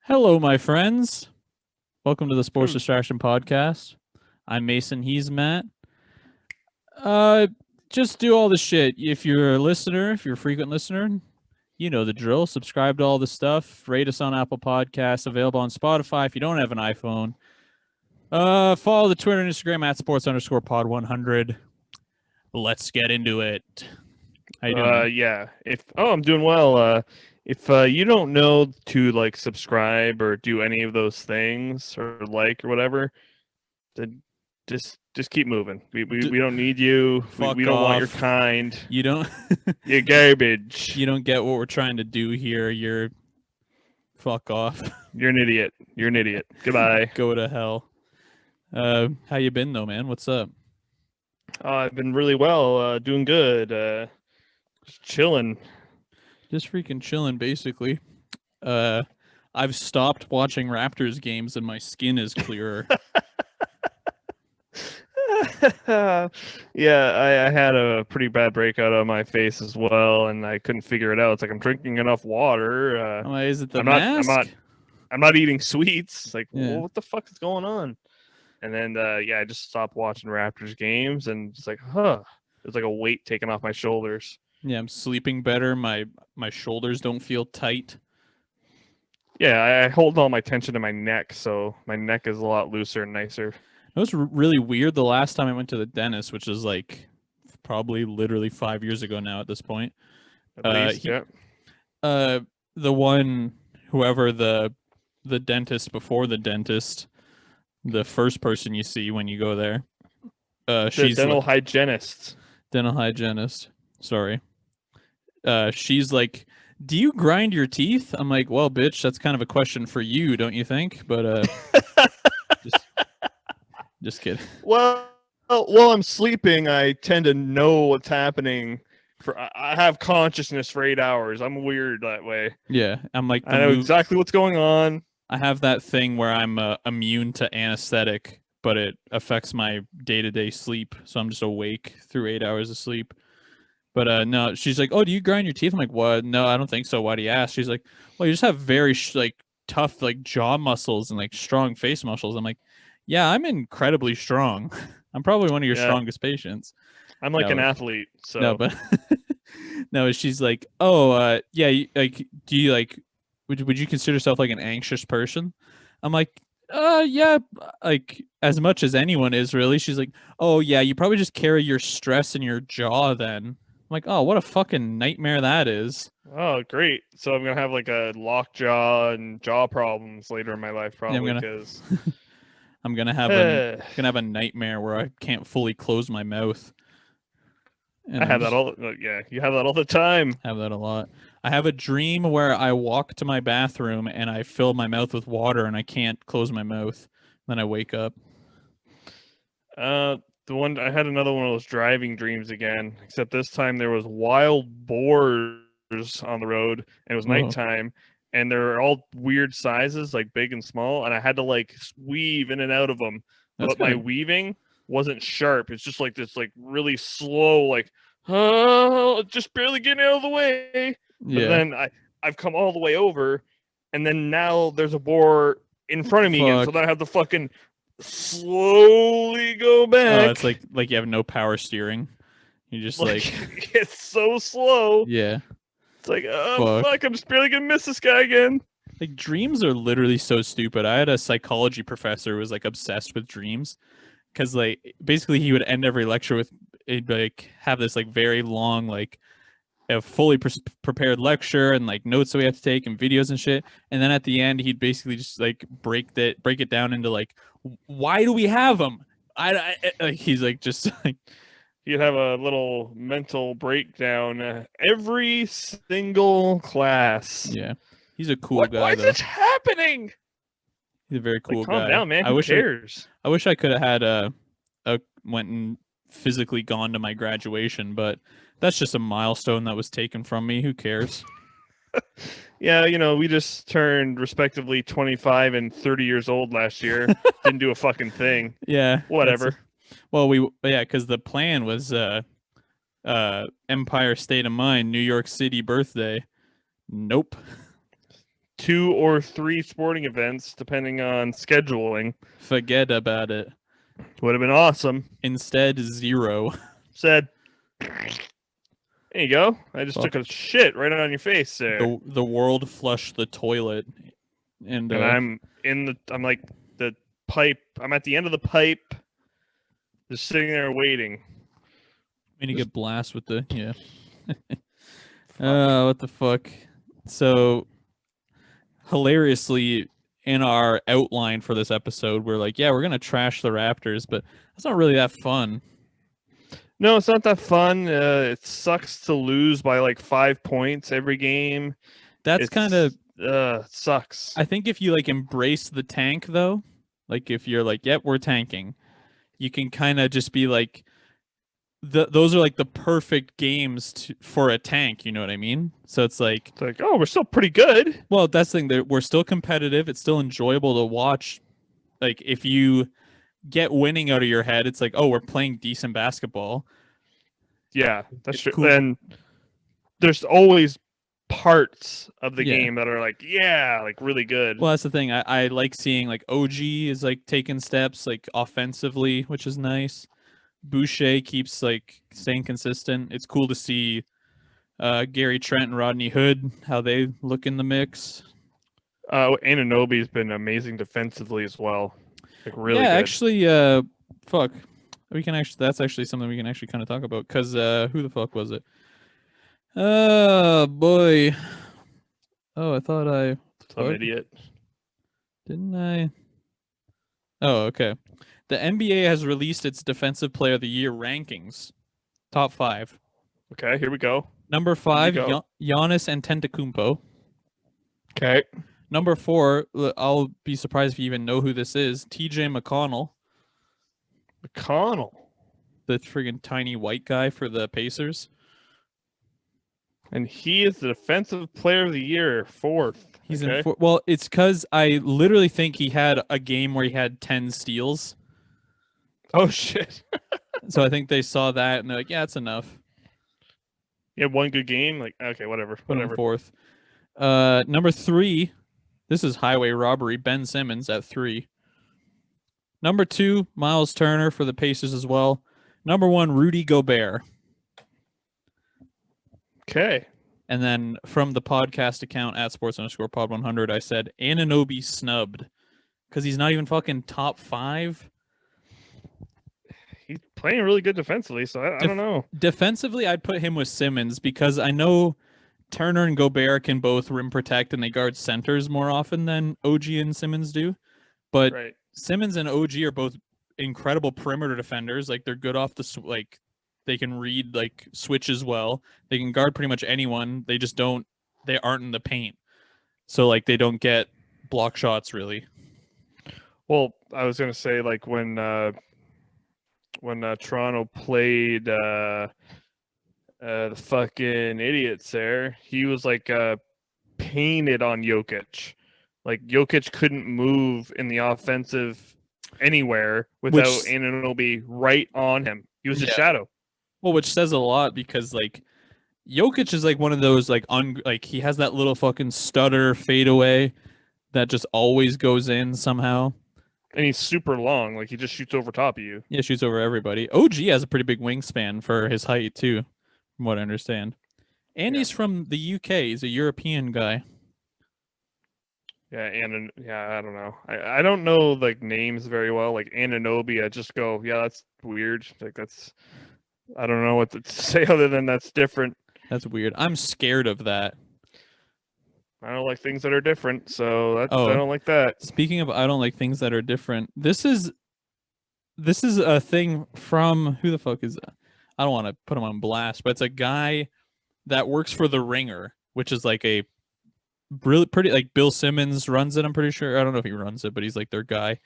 Hello, my friends. Welcome to the Sports Hmm. Distraction Podcast. I'm Mason. He's Matt. Uh, just do all the shit. If you're a listener, if you're a frequent listener, you know the drill. Subscribe to all the stuff. Rate us on Apple Podcasts. Available on Spotify. If you don't have an iPhone, follow the Twitter and Instagram at sports_pod100. Let's get into it. How you doing, man? Yeah. I'm doing well. If you don't know to like subscribe or do any of those things or like or whatever, then just keep moving. We don't need you. We Fuck don't want your off. kind. You don't. You're garbage. You don't get what we're trying to do here. You're fuck off. You're an idiot. You're an idiot. Goodbye. Go to hell. How you been though, man? What's up? I've been really well. Doing good. Just chilling. Just freaking chilling, basically. Uh, I've stopped watching Raptors games and my skin is clearer. Yeah, I had a pretty bad breakout on my face as well, and I couldn't figure it out. It's like I'm drinking enough water. Is it the I'm not. I'm mask? not. I'm not eating sweets. Like, Yeah. what the fuck is going on? And then, yeah, I just stopped watching Raptors games, and it's like, there's like a weight taken off my shoulders. Yeah, I'm sleeping better. My shoulders don't feel tight. Yeah, I hold all my tension in my neck, so my neck is a lot looser and nicer. It was really weird the last time I went to the dentist, which is like probably literally 5 years ago now at this point. At least, yeah. The one, whoever the dentist before the dentist, the first person you see when you go there. The She's dental like, hygienist. dental hygienist. Sorry. She's like, "Do you grind your teeth?" I'm like, "Well, bitch, that's kind of a question for you, don't you think?" But just just kidding. While I'm sleeping, I tend to know what's happening. I have consciousness for 8 hours. I'm weird that way. Yeah, I'm like I know exactly what's going on. I have that thing where I'm immune to anesthetic, but it affects my day-to-day sleep, so I'm just awake through 8 hours of sleep. But no, she's like, "Oh, do you grind your teeth?" I'm like, "What? No, I don't think so. Why do you ask?" She's like, "Well, you just have very like tough like jaw muscles and like strong face muscles." I'm like, "Yeah, I'm incredibly strong. I'm probably one of your Yeah, strongest patients." I'm like an No, athlete, no, so but no, she's like, "Oh, yeah, like, do you like, would you consider yourself like an anxious person?" I'm like, yeah, like as much as anyone is really." She's like, "Oh yeah, you probably just carry your stress in your jaw then." I'm like, "Oh, what a fucking nightmare that is." oh great. So I'm gonna have like a locked jaw and jaw problems later in my life, Yeah, probably because I'm gonna have a nightmare where I can't fully close my mouth, and I I'm have that just all. Yeah, you have that all the time. have that a lot. I have a dream where I walk to my bathroom and I fill my mouth with water and I can't close my mouth. Then I wake up. Uh, the one I had another one of those driving dreams again, except this time there was wild boars on the road, and it was Whoa, nighttime, and they're all weird sizes, like big and small, and I had to like weave in and out of them, that's but my kind of weaving wasn't sharp. It's just like this, like really slow, like oh, just barely getting out of the way. But yeah. then I've come all the way over, and then now there's a boar in front of me again, so Fuck. then I have to fucking slowly go It's back. like you have no power steering. You just like, Like it's so slow. yeah. It's like, oh Fuck. fuck, I'm just barely gonna miss this guy again. Like dreams are literally so stupid. I had a psychology professor who was like obsessed with dreams because like basically he would end every lecture with, he'd like have this like very long like a fully prepared lecture and like notes that we have to take and videos and shit. And then at the end, he'd basically just like break it down into like, why do we have them? He's like just like, You'd have a little mental breakdown every single class. yeah, he's a cool Why guy is though. this happening? He's a very Like, cool calm guy. down, man. Who cares? I wish I could have had a went and physically gone to my graduation, but that's just a milestone that was taken from me. Who cares? Yeah, we just turned respectively 25 and 30 years old last year. Didn't do a fucking thing. Yeah, Whatever. well, because the plan was Empire State of Mind, New York City birthday. Nope. 2 or 3 sporting events, depending on scheduling. Forget about it. Would have been awesome. Instead, 0. Said, there you go. I just Fuck. took a shit right on your face there. The world flushed the toilet, and And I'm like the pipe. I'm at the end of the pipe, just sitting there waiting. when you get blast with the Fuck. what the fuck? So hilariously, in our outline for this episode, we're like, yeah, we're gonna trash the Raptors, but that's not really that fun. No, it's not that fun. It sucks to lose by like 5 points every game. That's kind of sucks. I think if you like embrace the tank though, like if you're like, yep, we're tanking, you can kind of just be like, those are like the perfect games for a tank. You know what I mean? So it's like, Oh, we're still pretty good. well, that's the thing. That we're still competitive. It's still enjoyable to watch. Like if you get winning out of your head, it's like, oh, we're playing decent basketball. Yeah, that's true. Cool. And there's always parts of the game that are like, yeah, like really good. Well, that's the thing. I like seeing like OG is like taking steps like offensively, which is nice. Boucher keeps like staying consistent. It's cool to see Gary Trent and Rodney Hood, how they look in the mix. Anunoby's been amazing defensively as well. Like really good. Actually, fuck. We can actually, that's actually something we can actually kind of talk about, because who the fuck was it? Oh, boy. Oh, I thought I... Some idiot. Didn't I? Oh, okay. The NBA has released its Defensive Player of the Year rankings. Top 5. Okay, here we go. Number 5, Giannis Antetokounmpo. Okay. Number 4, I'll be surprised if you even know who this is, TJ McConnell. McConnell? The friggin' tiny white guy for the Pacers. And he is the Defensive Player of the Year, 4th. He's in 4th. Well, it's because I literally think he had a game where he had 10 steals. Oh, shit. So I think they saw that and they're like, yeah, that's enough. He had one good game? Like, okay, whatever. Put him 4th. Number 3, this is highway robbery, Ben Simmons at 3. Number 2, Miles Turner for the Pacers as well. Number 1, Rudy Gobert. Okay. And then from the podcast account at sports_pod100, I said Anunoby snubbed because he's not even fucking top 5. He's playing really good defensively, so I don't know. Defensively, I'd put him with Simmons because I know Turner and Gobert can both rim protect and they guard centers more often than OG and Simmons do. But right. Simmons and OG are both incredible perimeter defenders. Like they're good off the like. They can read like switches well. They can guard pretty much anyone. They just don't. They aren't in the paint, so like they don't get block shots really. Well, I was gonna say like when Toronto played the fucking idiots there, he was like painted on Jokic. Like Jokic couldn't move in the offensive anywhere without Anunoby right on him. He was a shadow. Well, which says a lot because like Jokic is like one of those like he has that little fucking stutter fadeaway that just always goes in somehow. And he's super long, like he just shoots over top of you. Yeah, shoots over everybody. OG has a pretty big wingspan for his height too, from what I understand. And he's from the UK. He's a European guy. Yeah, I don't know. I don't know like names very well. Like Anunoby, I just go, yeah, that's weird. Like that's. I don't know what to say other than that's different. That's weird. I'm scared of that. I don't like things that are different, so I don't like that. Speaking of I don't like things that are different, this is a thing from who the fuck is that? I don't want to put him on blast, but it's a guy that works for The Ringer, which is like a really pretty like Bill Simmons runs it, I'm pretty sure. I don't know if he runs it, but he's like their guy.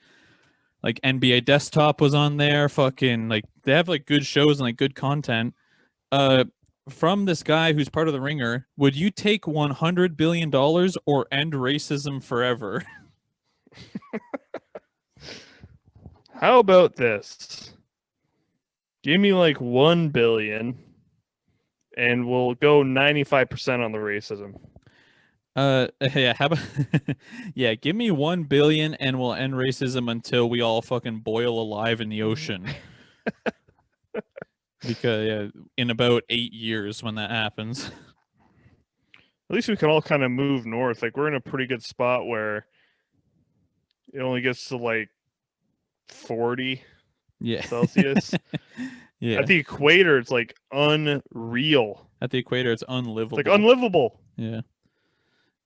Like NBA Desktop was on there. Fucking like they have like good shows and like good content. From this guy who's part of The Ringer, would you take $100 billion or end racism forever? How about this? Give me like 1 billion and we'll go 95% on the racism. Yeah, how about yeah, give me 1 billion and we'll end racism until we all fucking boil alive in the ocean. Because yeah, in about 8 years when that happens. At least we can all kind of move north. Like we're in a pretty good spot where it only gets to like 40 Yeah. Celsius. At Yeah. the equator, it's like unreal. At the equator, it's It's like unlivable. unlivable. Yeah.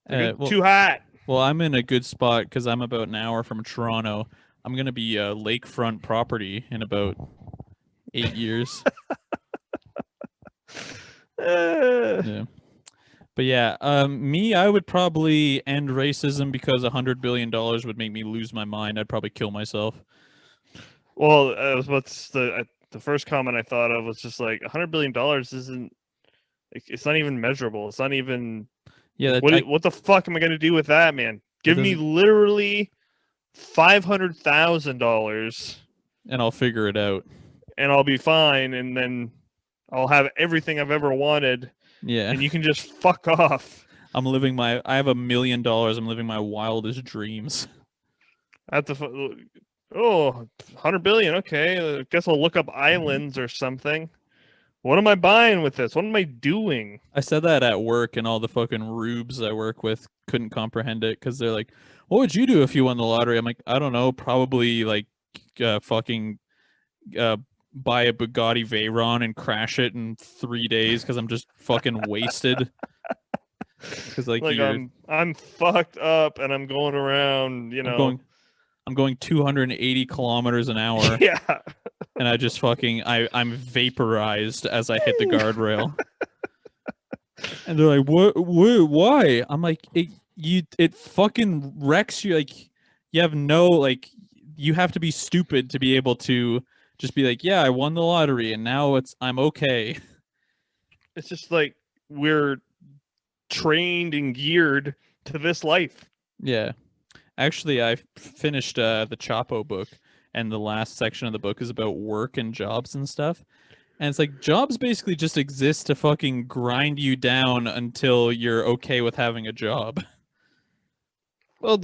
It's like Well, too hot. I'm in a good spot because I'm about an hour from Toronto. I'm gonna be lakefront property in about 8 years. Uh, Yeah. But yeah, me, I would probably end racism because $100 billion would make me lose my mind. I'd probably kill myself. well, what's the first comment I thought of was just like $100 billion isn't. It's not even measurable. It's not even Yeah, like that I what the fuck am I gonna do with that, man? that Give me doesn't, literally $500,000 and I'll figure it out. and I'll be fine, and then I'll have everything I've ever wanted, Yeah, and you can just fuck off. I have $1 million. I'm living my wildest dreams. At the oh 100 billion. Okay, I guess I'll look up islands or something. What am I buying with this? What am I doing? I said that at work, and all the fucking rubes I work with couldn't comprehend it because they're like, "What would you do if you won the lottery?" I'm like, "I don't know, probably like fucking uh, buy a Bugatti Veyron and crash it in 3 days because I'm just fucking wasted." Because like Like I'm fucked up and I'm going around, you I'm know. going I'm going 280 kilometers an hour, Yeah. and I just fucking I'm vaporized as I hit the guardrail. And they're like, what, why? I'm like, it fucking wrecks you. Like, you have no, like, you have to be stupid to be able to just be like, yeah, I won the lottery and now I'm okay. It's just like we're trained and geared to this life. Yeah. Actually, I finished the Chapo book, and the last section of the book is about work and jobs and stuff. And it's like jobs basically just exist to fucking grind you down until you're okay with having a job. Well,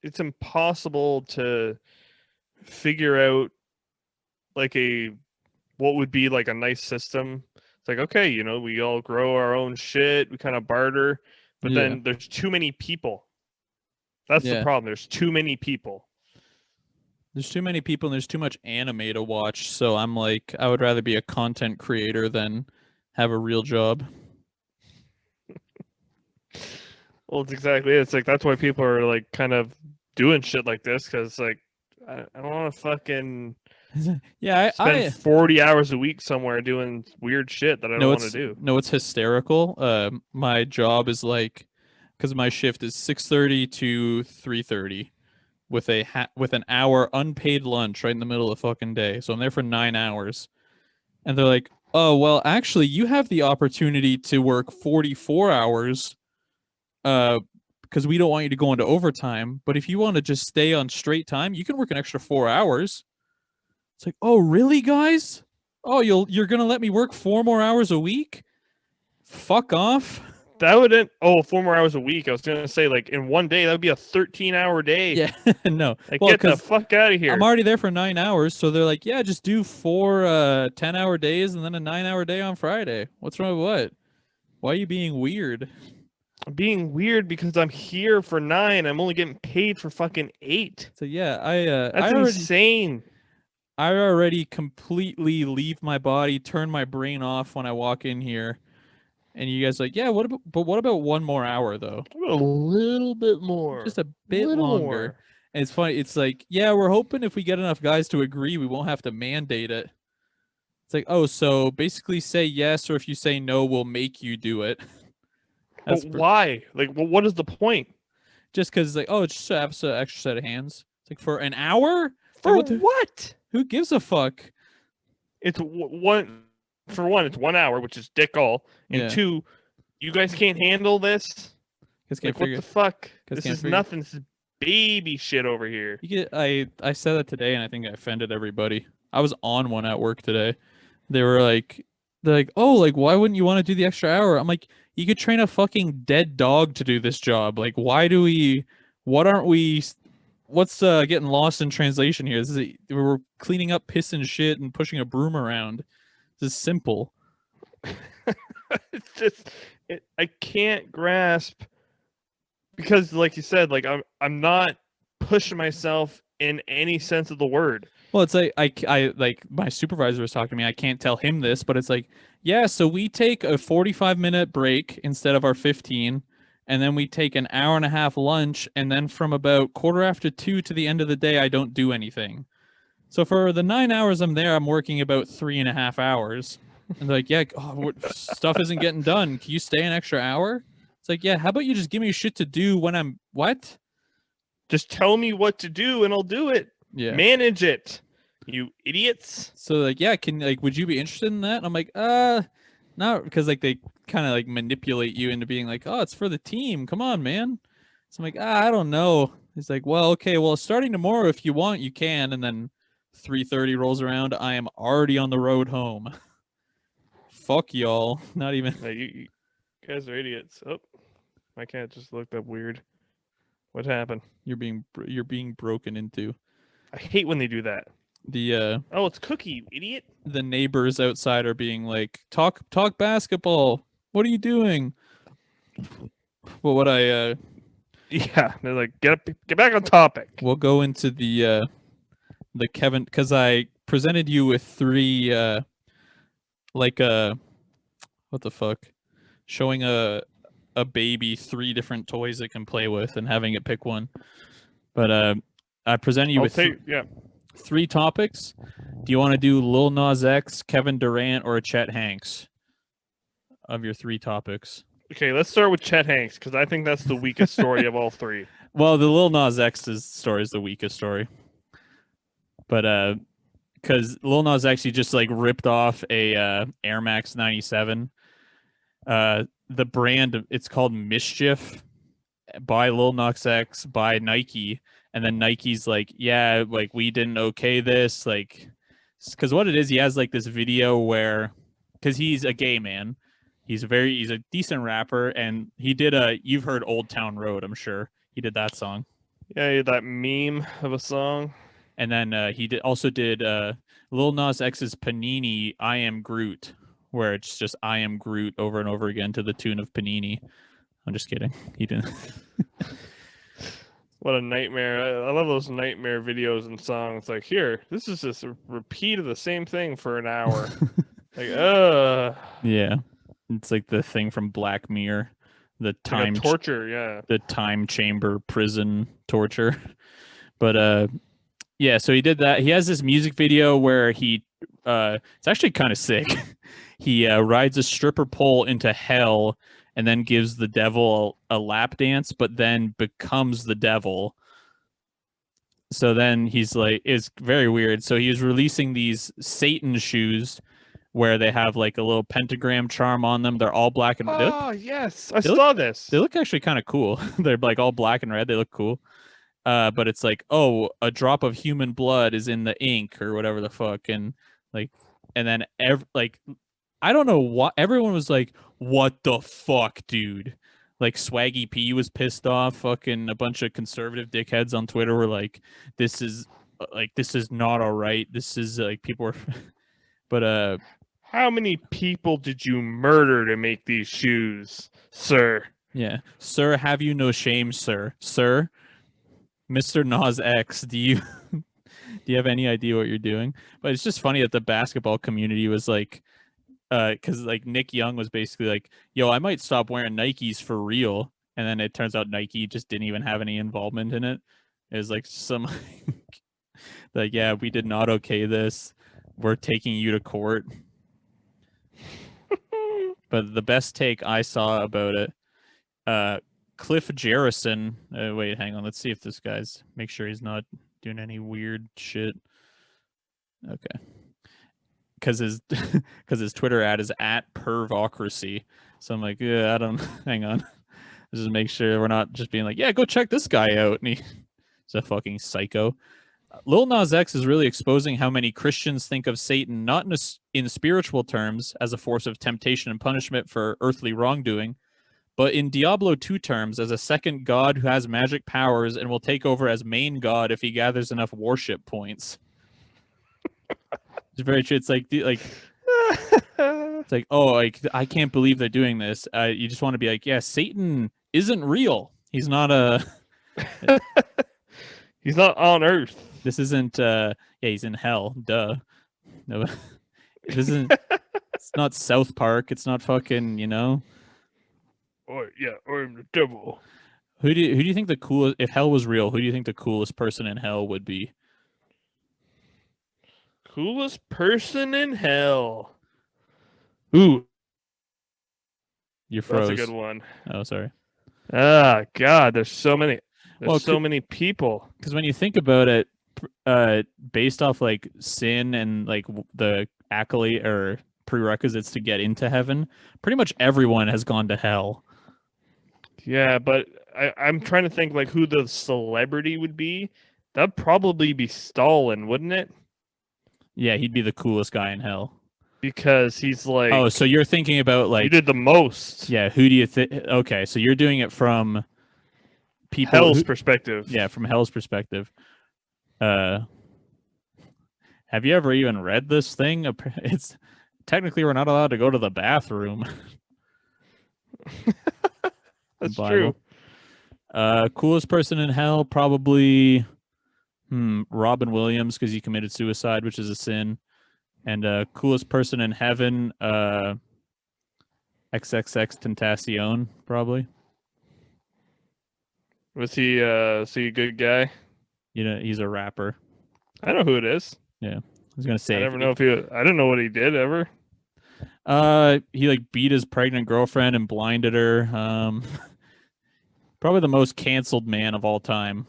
it's impossible to figure out like a what would be like a nice system. It's like, okay, you know, we all grow our own shit, we kind of barter, but Yeah. then there's too many people. That's the Yeah. problem. There's too many people. There's too many people and there's too much anime to watch, so I'm like, I would rather be a content creator than have a real job. Well, it's exactly it. It's like that's why people are like kind of doing shit like this because like I don't want to fucking Yeah, spend 40 hours a week somewhere doing weird shit that I don't want to do. it's hysterical. My job is like, because my shift is 6:30 to 3:30 with with an hour unpaid lunch right in the middle of the fucking day. So I'm there for 9 hours, and they're like, "Oh well, actually, you have the opportunity to work 44 hours, uh, because we don't want you to go into overtime. But if you want to just stay on straight time, you can work an extra 4 hours." It's like, "Oh really, guys? Oh, you're gonna let me work 4 more hours a week? Fuck off." That would end, oh 4 more hours a week. I was gonna say like in one day that would be a 13-hour day. Yeah, no. Like Well, get the because fuck out of I'm here. already there for 9 hours, so they're like, yeah, just do four 10-hour days and then a 9-hour day on Friday. What's wrong with what? Why are you being weird? I'm being weird because I'm here for 9. I'm only getting paid for fucking 8. So yeah, That's insane. I already completely leave my body, turn my brain off when I walk in here, and you guys are like, yeah, what about 1 more hour though? A little bit more. Just a bit Little longer. more. And it's funny. It's like, yeah, we're hoping if we get enough guys to agree, we won't have to mandate it. It's like, oh, so basically say yes, or if you say no, we'll make you do it. But That's why? Like, well, what is the point? just because it's like, oh, it's just to have an extra set of hands. It's like for an hour. Like, For what? who gives a fuck? It's one. For one, it's 1 hour, which is dick all. And Yeah, two, you guys can't handle this. because can't Like, what figure. the fuck? Because This can't is figure. nothing. This is baby shit over here. You get. I said that today, and I think I offended everybody. I was on one at work today. They were like, they're like, oh, like why wouldn't you want to do the extra hour? I'm like, you could train a fucking dead dog to do this job. Like, why do we? What aren't we? What's getting lost in translation here? We're cleaning up piss and shit and pushing a broom around. This is simple. It's just I can't grasp because, like you said, like I'm not pushing myself in any sense of the word. Well, it's like I like my supervisor was talking to me. I can't tell him this, but it's like, yeah, so we take a 45-minute break instead of our 15, and then we take an hour and a half lunch, and then from about quarter after 2 to the end of the day, I don't do anything. So for the 9 hours I'm there, I'm working about 3.5 hours. And they're like, yeah, stuff isn't getting done. Can you stay an extra hour? It's like, yeah, how about you just give me shit to do when I'm what? Just tell me what to do and I'll do it. Yeah. Manage it, you idiots. So like, yeah, would you be interested in that? And I'm like, not because like they kind of like manipulate you into being like, oh, it's for the team. Come on, man. So I'm like, I don't know. He's like, well, okay, well, starting tomorrow, if you want, you can. And then 3:30 rolls around. I am already on the road home. Fuck y'all. Not even. You guys are idiots. Oh, my cat just looked up weird. What happened? You're being broken into. I hate when they do that. Oh, it's Cookie, you idiot. The neighbors outside are being like, talk basketball. What are you doing? Well, what I Yeah, they're like, get back on topic. We'll go into the Kevin, because I presented you with three like what the fuck, showing a baby 3 different toys it can play with and having it pick one. But I presented you with 3 topics. Do you want to do Lil Nas X, Kevin Durant, or Chet Hanks of your 3 topics? Okay, let's start with Chet Hanks because I think that's the weakest story of all 3. Well, the Lil Nas X's story is the weakest story, but because Lil Nas X, he just like ripped off a Air Max 97. The brand, it's called Mischief by Lil Nas X by Nike, and then Nike's like, yeah, like we didn't okay this, like, because what it is, he has like this video where, because he's a gay man, he's a decent rapper, and he did you've heard Old Town Road, I'm sure he did that song. Yeah, that meme of a song. And then he also did Lil Nas X's Panini, I Am Groot, where it's just I Am Groot over and over again to the tune of Panini. I'm just kidding. He didn't. What a nightmare. I love those nightmare videos and songs. Like, here, this is just a repeat of the same thing for an hour. Like, yeah. It's like the thing from Black Mirror. The time torture, yeah. The time chamber prison torture. But yeah, so he did that. He has this music video where he it's actually kind of sick. He rides a stripper pole into hell and then gives the devil a lap dance, but then becomes the devil. So then he's like, it's very weird. So he was releasing these Satan shoes where they have like a little pentagram charm on them. They're all black and red. Oh, yes. I saw this. They look actually kind of cool. They're like all black and red. They look cool. But it's like, oh, a drop of human blood is in the ink or whatever the fuck. And like, and then I don't know what, everyone was like, what the fuck, dude? Like Swaggy P was pissed off. Fucking a bunch of conservative dickheads on Twitter were like, this is not all right. This is like, people were, but how many people did you murder to make these shoes, sir? Yeah. Sir, have you no shame, sir? Sir, Mr. Nas X, do you have any idea what you're doing? But it's just funny that the basketball community was like, because like Nick Young was basically like, yo, I might stop wearing Nikes for real. And then it turns out Nike just didn't even have any involvement in it. It was like some like, yeah, we did not okay this. We're taking you to court. But the best take I saw about it, Cliff Jerrison. Wait, hang on. Let's see if this guy's, make sure he's not doing any weird shit. Okay. Because his Twitter ad is @pervocracy. So I'm like, yeah, I don't, hang on. Just make sure we're not just being like, yeah, go check this guy out. And he's a fucking psycho. Lil Nas X is really exposing how many Christians think of Satan not in spiritual terms as a force of temptation and punishment for earthly wrongdoing, but in Diablo 2 terms as a second god who has magic powers and will take over as main god if he gathers enough worship points. It's very true. It's like oh, like I can't believe they're doing this. You just want to be like, yeah, Satan isn't real. He's not a. He's not on Earth. This isn't. Yeah, he's in hell. Duh. No, this isn't. It's not South Park. It's not fucking. Or I'm the devil. Who do you think the coolest? If hell was real, who do you think the coolest person in hell would be? Coolest person in hell. Ooh, You froze. that's a good one. Oh, sorry. Ah, God, there's so many. Well, so many people. Because when you think about it, based off like sin and like the accolade or prerequisites to get into heaven, pretty much everyone has gone to hell. Yeah, but I'm trying to think like who the celebrity would be. That'd probably be Stalin, wouldn't it? Yeah, he'd be the coolest guy in hell. Because he's like. Oh, so you're thinking about like. You did the most. Yeah, who do you think? Okay, so you're doing it from people. Hell's perspective. Yeah, from hell's perspective. Have you ever even read this thing? It's technically we're not allowed to go to the bathroom. That's Bible. true. Coolest person in hell, probably Robin Williams, because he committed suicide, which is a sin. And coolest person in heaven, XXX Tentacion, probably. Was he a good guy? He's a rapper. I know who it is. Yeah. I was gonna say I never know if I don't know what he did ever. He like beat his pregnant girlfriend and blinded her. Probably the most canceled man of all time.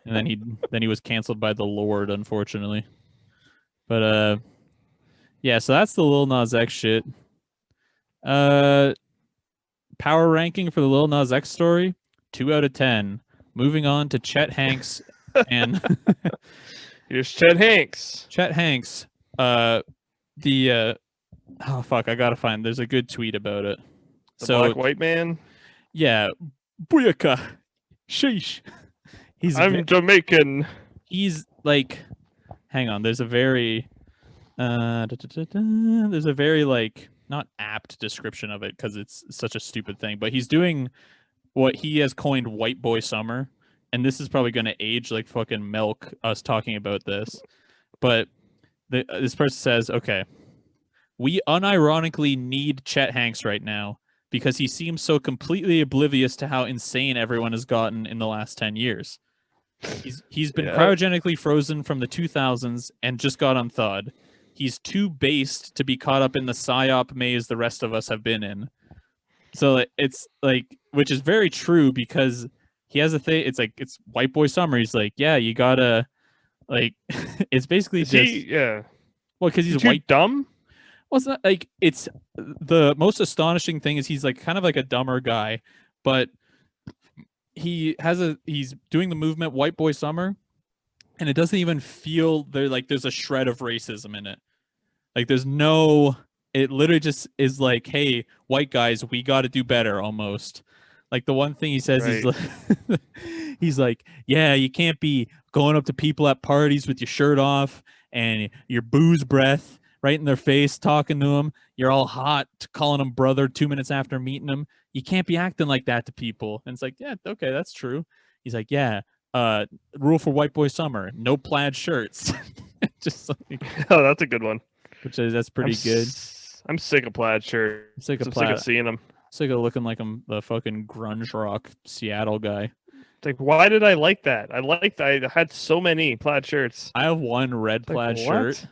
And then he was canceled by the Lord, unfortunately. But yeah, so that's the Lil Nas X shit. Power ranking for the Lil Nas X story, 2 out of 10. Moving on to Chet Hanks and here's Chet Hanks. Chet Hanks. Oh fuck, I gotta find. There's a good tweet about it. The black white man. Yeah, booyaka, sheesh. I'm Jamaican. He's like, hang on. There's a very, there's a very like not apt description of it because it's such a stupid thing. But he's doing what he has coined "white boy summer," and this is probably going to age like fucking milk. Us talking about this, but this person says, "Okay, we unironically need Chet Hanks right now because he seems so completely oblivious to how insane everyone has gotten in the last 10 years." He's been cryogenically frozen from the 2000s and just got unthawed. He's too based to be caught up in the psyop maze the rest of us have been in. So it's like, which is very true because he has a thing. It's like, it's white boy summer. He's like, yeah, you gotta like, it's basically yeah. Well, because he's white dumb. Well, it's not like it's the most astonishing thing is he's like kind of like a dumber guy, but he's doing the movement white boy summer and it doesn't even feel there's a shred of racism in it. Like it literally just is like, hey, white guys, we got to do better almost. Like the one thing he says is like, he's like, yeah, you can't be going up to people at parties with your shirt off and your booze breath right in their face, talking to them. You're all hot, calling them brother 2 minutes after meeting them. You can't be acting like that to people. And it's like, yeah, okay, that's true. He's like, yeah, rule for white boy summer, no plaid shirts. Just like, oh, that's a good one. That's pretty good. I'm sick of plaid shirts. I'm sick of seeing them. Sick of looking like I'm the fucking grunge rock Seattle guy. It's like, why did I like that? I had so many plaid shirts. I have one red plaid shirt.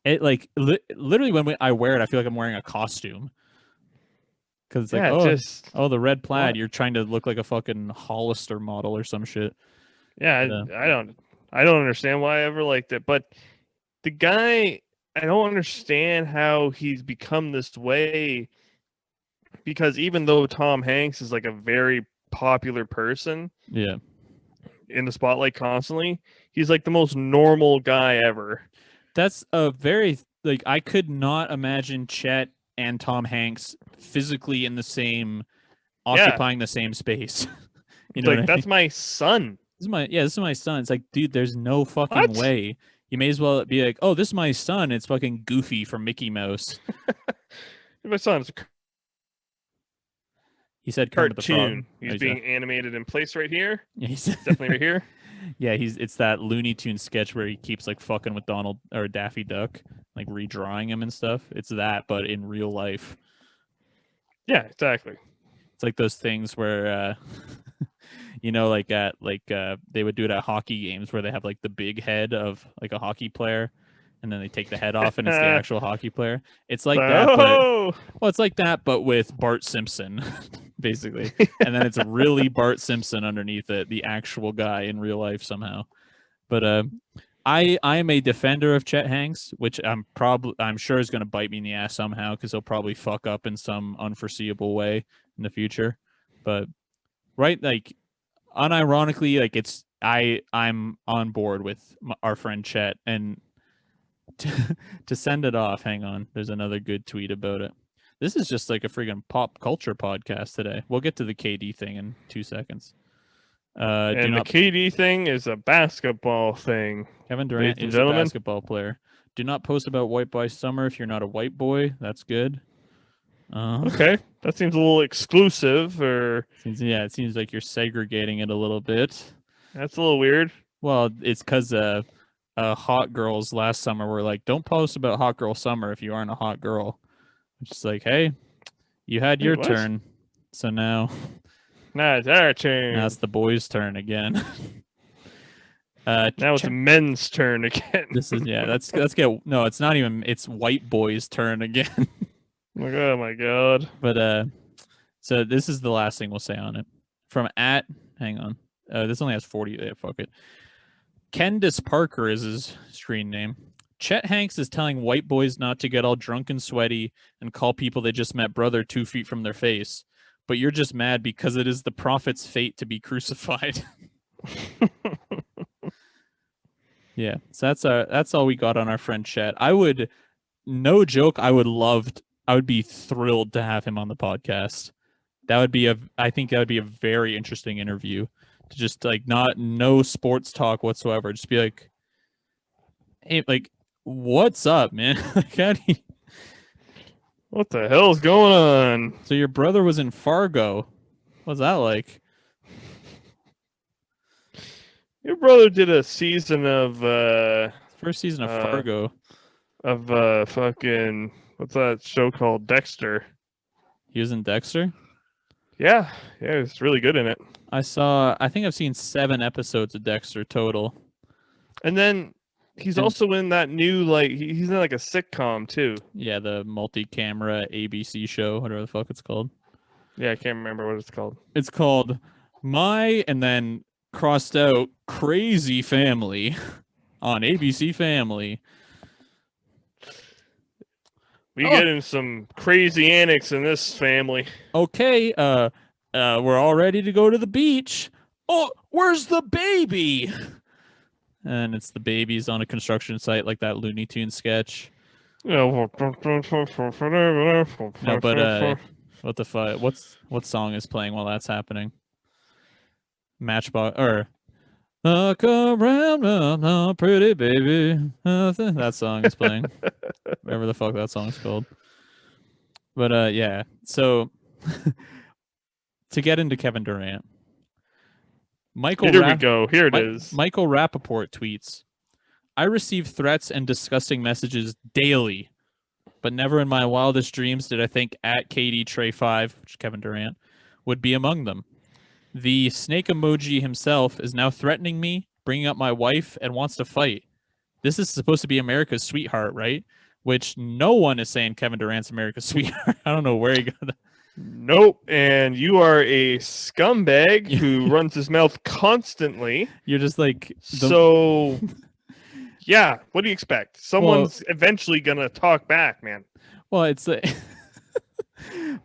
It like literally when I wear it, I feel like I'm wearing a costume. Because it's like, oh, the red plaid. What? You're trying to look like a fucking Hollister model or some shit. Yeah, I don't understand why I ever liked it. But the guy, I don't understand how he's become this way. Because even though Tom Hanks is like a very popular person, yeah, in the spotlight constantly. He's like the most normal guy ever. That's a very like I could not imagine Chet and Tom Hanks physically in the same Yeah, occupying the same space. You it's know what like I mean? that's my son. This is my son. It's like, dude, there's no fucking What? way. You may as well be like, oh, this is my son. It's fucking Goofy from Mickey Mouse. My son's a He said Kermit the Frog. cartoon. Oh, He's being animated in place right here. yeah, he's Definitely right here. yeah, it's that Looney Tune sketch where he keeps like fucking with Donald or Daffy Duck, like redrawing him and stuff. It's that, but in real life. Yeah, exactly. It's like those things where like at they would do it at hockey games where they have like the big head of like a hockey player and then they take the head off and it's the actual hockey player. It's like that, but it's like that, but with Bart Simpson, basically. And then it's really Bart Simpson underneath it, the actual guy in real life somehow. But I'm a defender of Chet Hanks, which I'm sure is going to bite me in the ass somehow because he'll probably fuck up in some unforeseeable way in the future. But right, like unironically, like I'm on board with our friend Chet, and to send it off. Hang on, there's another good tweet about it. This is just like a freaking pop culture podcast today. We'll get to the KD thing in 2 seconds. And the KD thing is a basketball thing. Kevin Durant is a basketball player. Do not post about white boy summer if you're not a white boy. That's good. Okay, that seems a little exclusive, or it seems like you're segregating it a little bit. That's a little weird. Well, it's because hot girls last summer were like, don't post about hot girl summer if you aren't a hot girl. It's just like, hey, you had your turn, so now it's our turn. Now it's the boys' turn again. Now it's men's turn again. Let's get no, it's not even. It's white boys' turn again. Oh my god! But so this is the last thing we'll say on it. From hang on, this only has 40. Fuck it. Kendis Parker is his screen name. Chet Hanks is telling white boys not to get all drunk and sweaty and call people they just met brother 2 feet from their face. But you're just mad because it is the prophet's fate to be crucified. Yeah, so that's all we got on our friend Chet. No joke, I would be thrilled to have him on the podcast. I think that would be a very interesting interview to just like no sports talk whatsoever. Just be like, hey, like, what's up, man? Like, what the hell's going on? So your brother was in Fargo. What's that like? Your brother did a season of first season of Fargo. Of fucking what's that show called? Dexter. He was in Dexter? Yeah, he was really good in it. I think I've seen 7 episodes of Dexter total. And then he's also in that new he's in like a sitcom too. Yeah, the multi-camera ABC show, whatever the fuck it's called. Yeah, I can't remember what it's called. It's called and then crossed out Crazy Family on ABC Family. We get in some crazy antics in this family. Okay, we're all ready to go to the beach. Oh, where's the baby? And it's the babies on a construction site, like that Looney Tunes sketch. No, but what the fuck? What song is playing while that's happening? Matchbox or look around, pretty baby. That song is playing. Whatever the fuck that song's called. But yeah. So to get into Kevin Durant, Here we go. Here it is. Michael Rappaport tweets, I receive threats and disgusting messages daily, but never in my wildest dreams did I think at KD Trey 5, which is Kevin Durant, would be among them. The snake emoji himself is now threatening me, bringing up my wife, and wants to fight. This is supposed to be America's sweetheart, right? Which no one is saying Kevin Durant's America's sweetheart. I don't know where he got that. Nope. And you are a scumbag who runs his mouth constantly. You're just like... So, yeah, what do you expect? Someone's eventually going to talk back, man. Well, it's...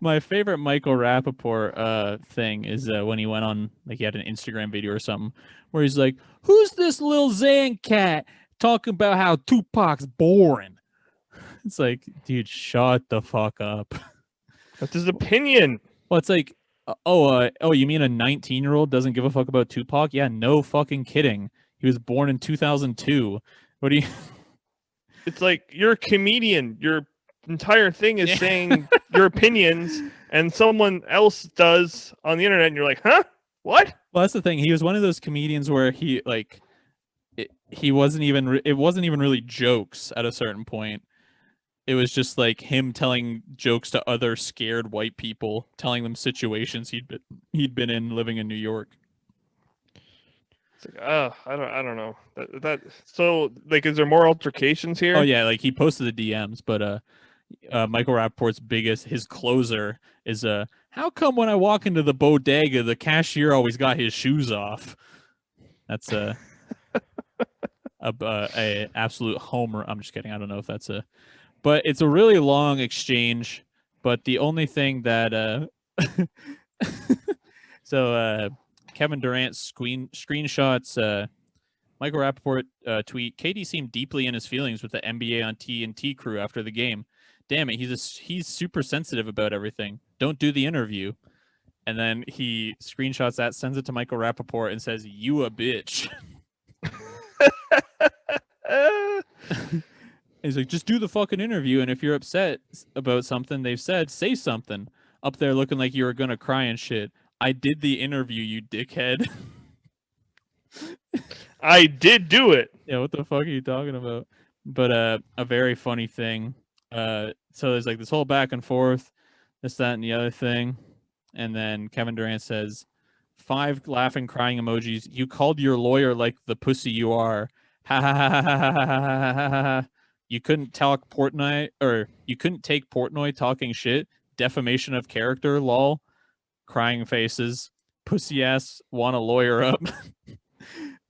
My favorite Michael Rappaport thing is when he went on, like, he had an Instagram video or something where he's like, "Who's this little Zan cat talking about how Tupac's boring?" It's like, dude, shut the fuck up. That's his opinion. Well, it's like, oh, you mean a 19-year-old doesn't give a fuck about Tupac? Yeah, no fucking kidding. He was born in 2002. What do you? It's like you're a comedian. Your entire thing is Yeah. saying your opinions, and someone else does on the internet, and you're like, huh? What? Well, that's the thing. He was one of those comedians where he like he wasn't even it wasn't even really jokes at a certain point. It was just like him telling jokes to other scared white people, telling them situations he'd been in living in New York. It's like, oh, I don't know. That so like, is there more altercations Oh here? yeah, like he posted the DMs, but Michael Rappaport's his closer is how come when I walk into the bodega, the cashier always got his shoes off? That's a absolute homer. I'm just kidding. I don't know if that's a, but it's a really long exchange. But the only thing that so Kevin Durant screenshots Michael Rappaport tweet: KD seemed deeply in his feelings with the NBA on TNT crew after the game. Damn it, he's super sensitive about everything. Don't do the interview. And then he screenshots that, sends it to Michael Rappaport, and says, "You a bitch." He's like, just do the fucking interview, and if you're upset about something they've said, say something. Up there looking like you were gonna cry and shit. I did the interview, you dickhead. I did do it. Yeah, what the fuck are you talking about? But a very funny thing. So there's like this whole back and forth, this, that, and the other thing. And then Kevin Durant says, 5 laughing, crying emojis. You called your lawyer like the pussy you are. Ha ha ha ha ha ha ha ha ha ha. You couldn't talk Portnoy, or you couldn't take Portnoy talking shit. Defamation of character, lol. Crying faces. Pussy ass, want a lawyer up.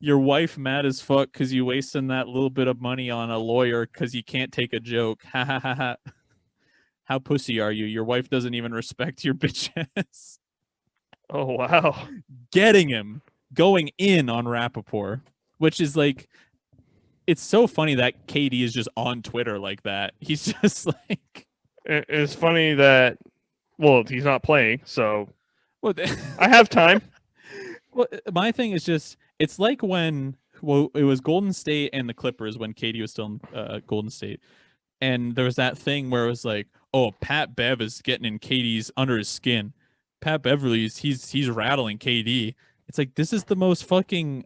Your wife mad as fuck because you wasting that little bit of money on a lawyer because you can't take a joke. Ha ha ha ha. How pussy are you? Your wife doesn't even respect your bitch ass. Oh wow. Getting him going in on Rappaport, which is like, it's so funny that KD is just on Twitter like that. He's just like, It's funny that, well, he's not playing, so well, I have time. well, my thing is just, it's like when, well, it was Golden State and the Clippers when KD was still in Golden State. And there was that thing where it was like, oh, Pat Bev is getting in KD's under his skin. Pat Beverly's he's rattling KD. It's like, this is the most fucking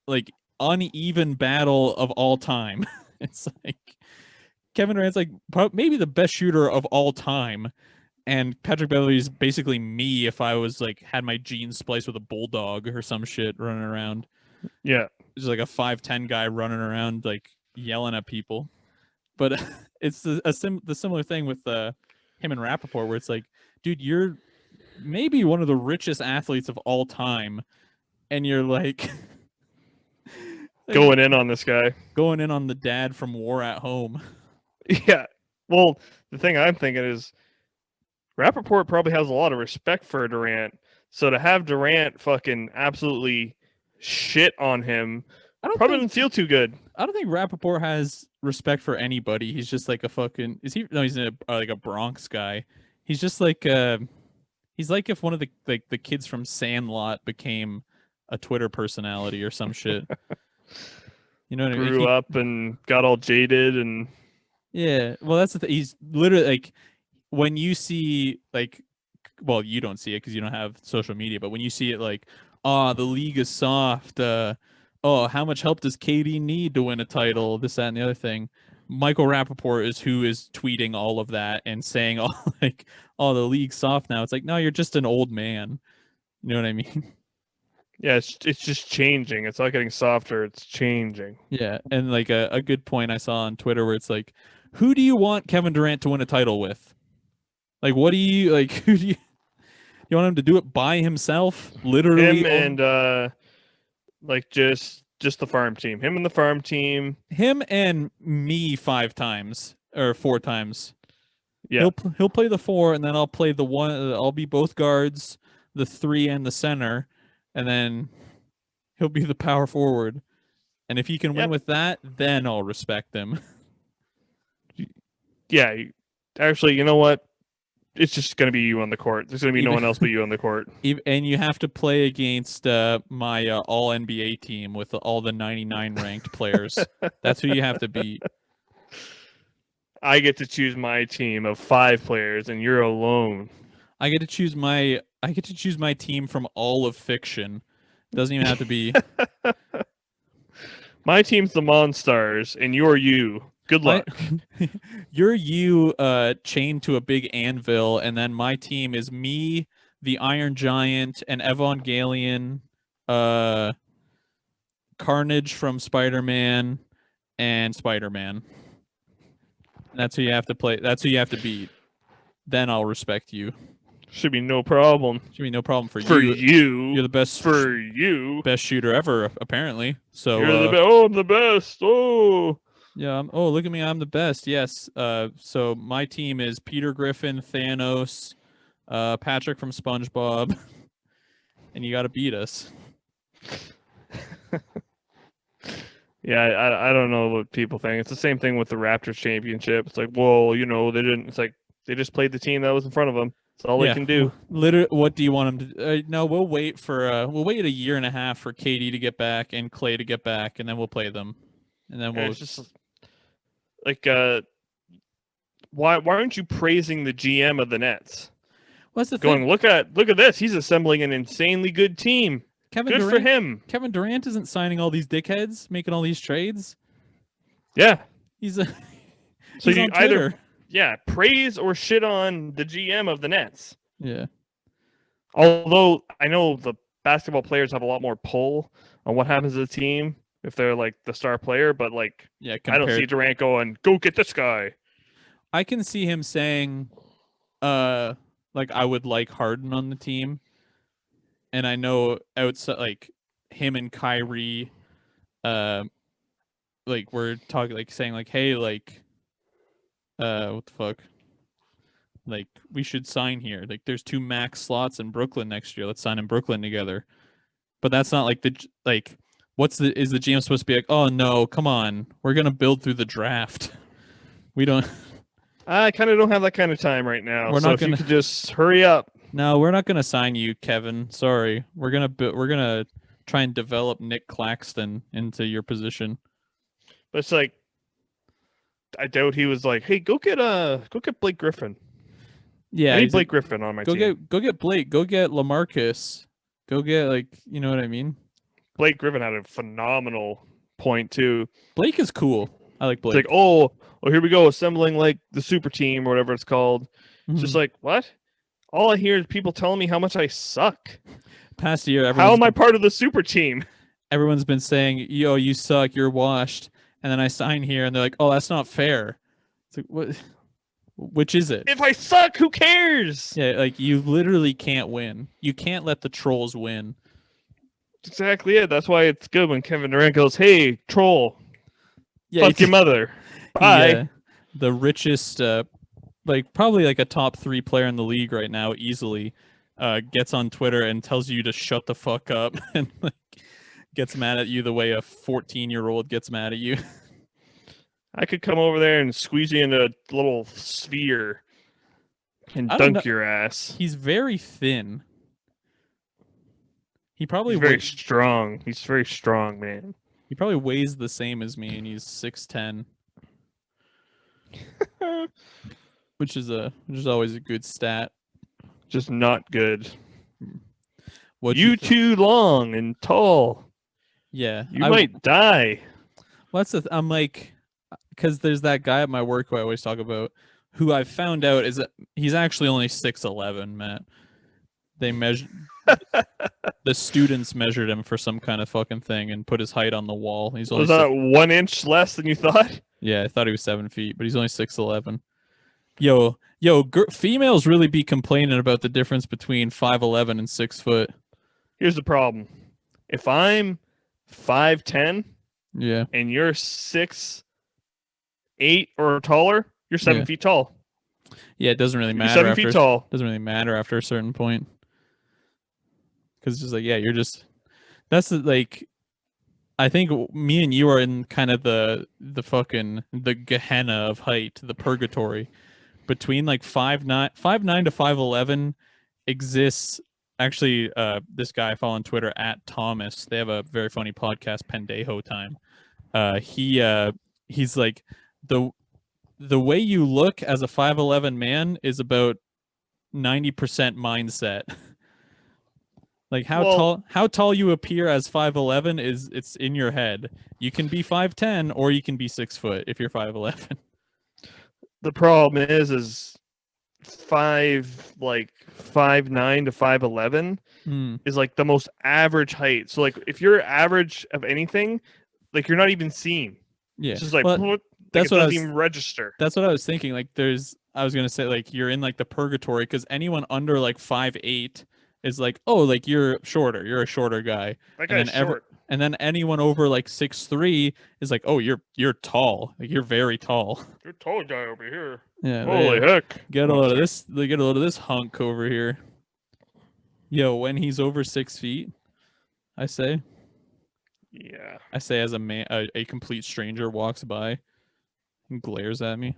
like uneven battle of all time. It's like Kevin Durant's like maybe the best shooter of all time, and Patrick Beverly's basically me if I was like had my jeans spliced with a bulldog or some shit running around. Yeah. Just like a 5'10" guy running around like yelling at people. But it's the similar thing with him and Rappaport, where it's like, dude, you're maybe one of the richest athletes of all time, and you're like, Going in on this guy. going in on the dad from War at Home. Yeah. Well, the thing I'm thinking is Rappaport probably has a lot of respect for Durant. So to have Durant fucking absolutely shit on him probably doesn't feel too good. I don't think Rappaport has respect for anybody. He's just like a fucking. Is he? No, he's like a Bronx guy. He's just like he's like if one of the kids from Sandlot became a Twitter personality or some shit. You know what I mean? Grew up and got all jaded and yeah. Well, that's the thing. He's literally like, when you see like, well, you don't see it because you don't have social media, but when you see it like, oh, the league is soft. Oh, how much help does KD need to win a title? This, that, and the other thing. Michael Rappaport is who is tweeting all of that and saying all like, oh, the league's soft now. It's like, no, you're just an old man. You know what I mean? yeah, it's just changing. It's not getting softer. It's changing. Yeah, and like a good point I saw on Twitter where it's like, who do you want Kevin Durant to win a title with? Like, what do you like? Who do you want him to do it by himself? Literally, Him and like just the farm team. Him and the farm team. him and me 5 times or 4 times. Yeah. He'll play the 4, and then I'll play the 1. I'll be both guards, the 3 and the center, and then he'll be the power forward. And if he can win Yep. with that, then I'll respect him. Yeah. Actually, you know what? It's just going to be you on the court. There's going to be no Even one else but you on the court. and you have to play against my all NBA team with all the 99 ranked players. That's who you have to beat. I get to choose my team of 5 players, and you're alone. I get to choose my team from all of fiction. Doesn't even have to be My team's the Monstars, and you're you. Good my. luck. You're you chained to a big anvil, and then my team is me, the Iron Giant, and Evangelion, uh, Carnage from Spider-Man, and Spider-Man. That's who you have to play. That's who you have to beat. Then I'll respect you. Should be no problem. Should be no problem for For you. you. You're the best. For you. Best shooter ever, apparently. So You're the best. Oh, I'm the best. Oh. yeah. Oh, look at me. I'm the best. Yes. So my team is Peter Griffin, Thanos, Patrick from SpongeBob, and you got to beat us. Yeah, I don't know what people think. It's the same thing with the Raptors championship. It's like, well, you know, they didn't. It's like they just played the team that was in front of them. That's all they can do. Literally, what do you want them to? No, we'll wait a year and a half for KD to get back and Clay to get back, and then we'll play them, and then we'll. It's just like, why aren't you praising the GM of the Nets? What's the Going, thing? look at this. He's assembling an insanely good team. Kevin Good Durant, for him. Kevin Durant isn't signing all these dickheads, making all these trades. Yeah. He's So he's you on Twitter. Praise or shit on the GM of the Nets. Yeah. Although I know the basketball players have a lot more pull on what happens to the team if they're like the star player, but like Yeah. I don't see Durant going, go get this guy. I can see him saying, like I would like Harden on the team. And I know outside, like him and Kyrie, like we're talking, like saying, like, hey, like, what the fuck, like we should sign here. Like, there's 2 max slots in Brooklyn next year. Let's sign in Brooklyn together. But that's not like is the GM supposed to be like, oh no, come on, we're gonna build through the draft. We don't. I kind of don't have that kind of time right now. We're so not if gonna. you could just hurry up. No, we're not gonna sign you, Kevin. Sorry. We're gonna try and develop Nick Claxton into your position. But it's like I doubt he was like, hey, go get Blake Griffin. Yeah, I need Blake Griffin on my team. Go get Blake. Go get LaMarcus. Go get, like, you know what I mean. Blake Griffin had a phenomenal point too. Blake is cool. I like Blake. It's like, oh, here we go, assembling like the super team or whatever it's called. It's just like, what? All I hear is people telling me how much I suck. Past year, how am I part of the super team? Everyone's been saying, yo, you suck, you're washed. And then I sign here and they're like, oh, that's not fair. It's like, what? Which is it? If I suck, who cares? Yeah, like you literally can't win. You can't let the trolls win. That's exactly it. That's why it's good when Kevin Durant goes, hey, troll. Yeah, fuck your mother. Bye. The richest, like probably like a top 3 player in the league right now, easily, gets on Twitter and tells you to shut the fuck up and like gets mad at you the way a 14-year-old gets mad at you. I could come over there and squeeze you into a little sphere and dunk your ass. He's very thin. He's very strong. He's very strong, man. He probably weighs the same as me, and he's 6'10", which is always a good stat. Just not good. You too long and tall. Yeah, you might die. Well, I'm like, because there's that guy at my work who I always talk about, who I found out is that he's actually only 6'11", Matt. They measured the students measured him for some kind of fucking thing and put his height on the wall. He's only was that 1 inch less than you thought? Yeah, I thought he was 7 feet, but he's only 6'11". Yo, females really be complaining about the difference between 5'11" and 6 foot. Here's the problem: if I'm 5'10", and you're 6'8" or taller, you're 7 feet tall. Yeah, it doesn't really You're matter 7 feet after tall. doesn't really matter after a certain point because it's just like yeah, you're just that's like I think me and you are in kind of the fucking the Gehenna of height, the purgatory between like 5'9" to 5'11" exists. Actually, this guy I follow on Twitter at Thomas. They have a very funny podcast, Pendejo Time. He's like the the way you look as a 5'11" man is about 90% mindset. Like Well, how tall you appear as 5'11" is it's in your head. You can be 5'10" or you can be 6 foot if you're 5'11". the problem is 5'9" to 5'11" Hmm. is like the most average height. So like if you're average of anything, like you're not even seen. Yeah. It's just like Well, like that's it what I doesn't was even register. that's what I was thinking. Like I was gonna say like you're in like the purgatory because anyone under like 5'8" is like, oh, like you're shorter. You're a shorter guy. That And guy's then short. and then anyone over like 6'3" is like, oh, you're tall. Like you're very tall. You're a tall guy over here. Yeah, Holy heck. get a Oh, load of sorry. this. They get a load of this hunk over here. Yo, when he's over 6 feet, I say, Yeah. as a man, a complete stranger walks by and glares at me.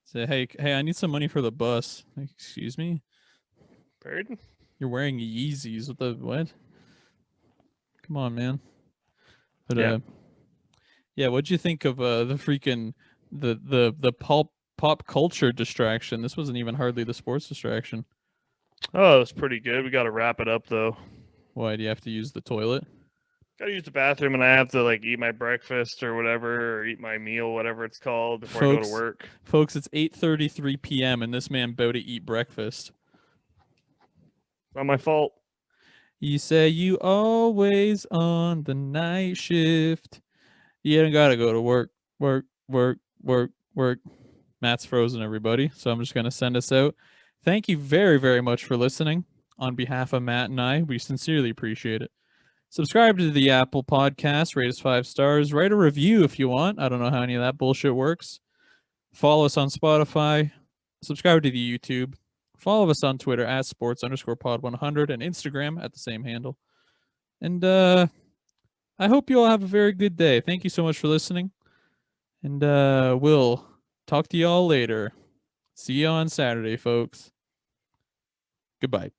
Say, hey, I need some money for the bus. Like, excuse me, Pardon? you're wearing Yeezys. What the what? Come on, man. But Yeah. yeah. What'd you think of the freaking the pop culture distraction? This wasn't even hardly the sports distraction. Oh, it was pretty good. We got to wrap it up though. Why do you have to use the toilet? Got to use the bathroom, and I have to like eat my breakfast or whatever, or eat my meal, whatever it's called, before I go to Folks, work. it's 8:33 p.m. and this man about to eat breakfast. Not my fault. You say you always on the night shift. You don't gotta go to work, work, work, work, work. Matt's frozen, everybody. So I'm just gonna send us out. Thank you very, very much for listening. On behalf of Matt and I, we sincerely appreciate it. Subscribe to the Apple Podcast, rate us 5 stars, write a review if you want. I don't know how any of that bullshit works. Follow us on Spotify, subscribe to the YouTube, follow us on Twitter at sports_pod100 and Instagram at the same handle. And I hope you all have a very good day. Thank you so much for listening. And we'll talk to you all later. See you on Saturday, folks. Goodbye.